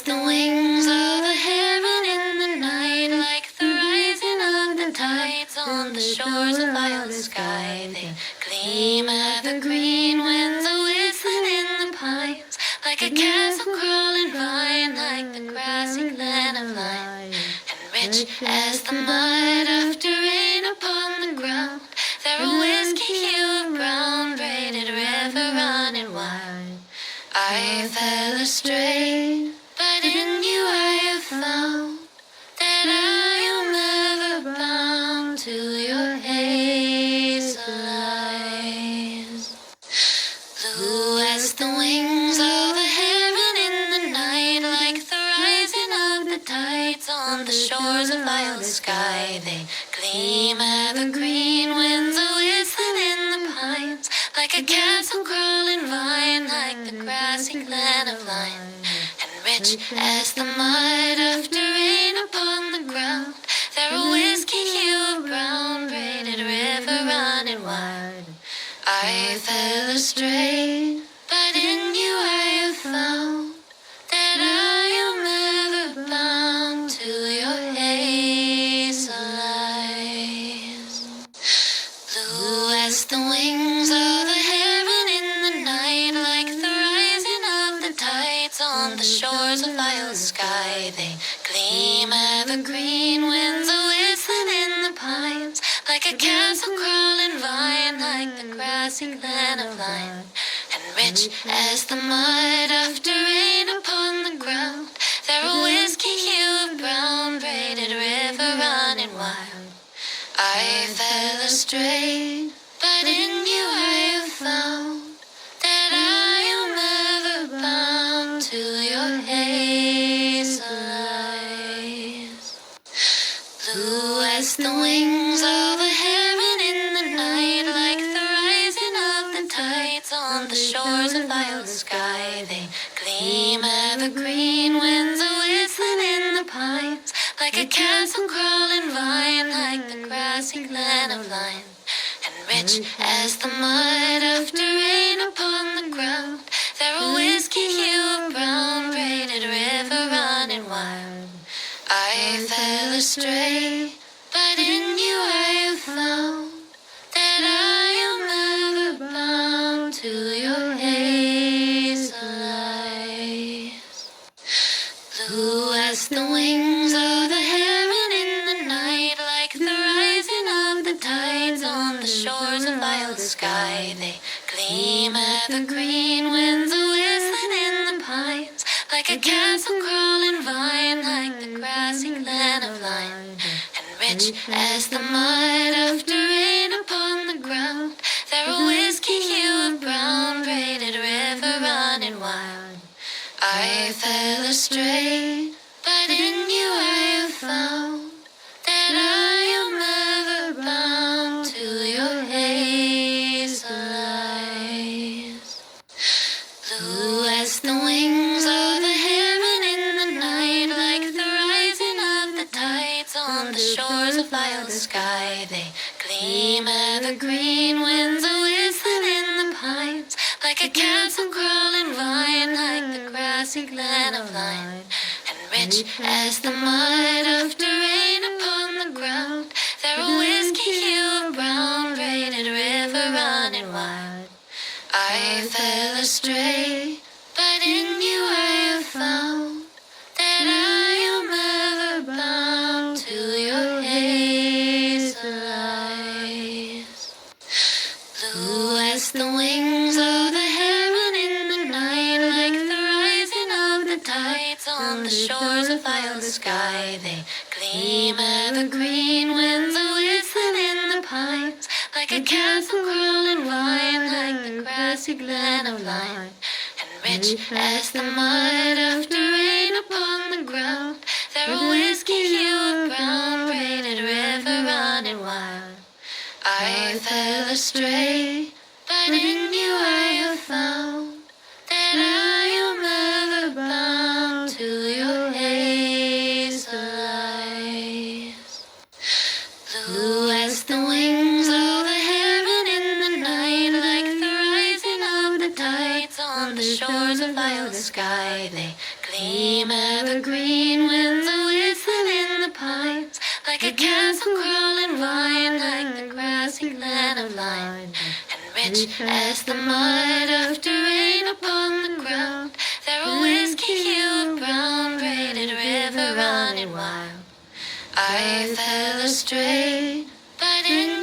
the wings of the heaven in the night, like the rising of the tides on the shores of violet sky. They gleam evergreen winds are whistling in the pines, like a castle crawling vine, like the grassy glen of Lyme. And rich as the mud after rain upon the ground, they're a whiskey hue of brown, braided river running wild. I fell astray, but in you I have found that I am ever bound to your hazel eyes. Blue as the wings of the heaven in the night, like the rising of the tides on the shores of violet sky. They gleam evergreen winds are whistling in the pines, like a castle crawling vine, like the grassy glen of Lyme. And rich as the mud after rain upon the ground, they're a whiskey hue of brown, braided river running wild. I fell astray, but in you I have found that I am ever bound to your hazel eyes. Blue as the wings of the heaven in the night, like the rising of the tides on the shores of violet sky. They gleam evergreen winds are whistling in the pines, like a castle crawling vine, like the grassy glen of Lyme. And rich as the mud after rain upon the ground, they're a whiskey hue of brown, braided river running wild. I fell astray, but in you I have found that I am ever bound to your hazel eyes. Blue as the wings of the heaven in the night, like the rising of the tides on the shores of violet sky. They gleam evergreen winds are whistling in the pines, like a castle crawling vine, like the grassy glen of Lyme. And rich as the mud after rain upon the ground, they're a whiskey hue of brown, braided river running wild. I fell astray, but in you I have found that I am ever bound to your hazel eyes. Blue as the wings of the heaven in the night, like the rising of the tides on the shores of violet sky. They gleam evergreen winds are whistling in the pines, like a castle crawling vine, like the grassy glen of Lyme. And rich as the mud after rain upon the ground, they're a whiskey hue of brown, braided river running wild. I fell astray, but in you I have found that I am ever bound to your hazel eyes. Blue as the wings of the heaven in the night, like the rising of the tides on the shores of violet sky. They gleam evergreen winds are whistling in the pines, like a castle crawling vine, like the grassy glen of Lyme. And rich as the mud after rain upon the ground, they're a whiskey hue of brown, braided river running wild. I fell astray, but in you I have found that I am ever bound to your hazel eyes. Blue as the wings of the heaven in the night, like the rising of the tides on the shores of violet sky. They gleam evergreen winds are whistling in the pines, like a castle crawling vine, like the grassy glen of Lyme. And rich as the mud after rain upon the ground, they're a whiskey hue of brown, braided river running wild. I fell astray, but in you I have found that I am ever bound to your hazel eyes. Blue as the wings of the heaven in the night, like the rising of the tides on the shores of violet sky. They gleam gleam evergreen winds are whistling in the pines, like a castle crawling vine, like the grassy glen of line, and rich as the mud after rain upon the ground. There a whiskey hue of brown, braided river running wild. I fell astray, but in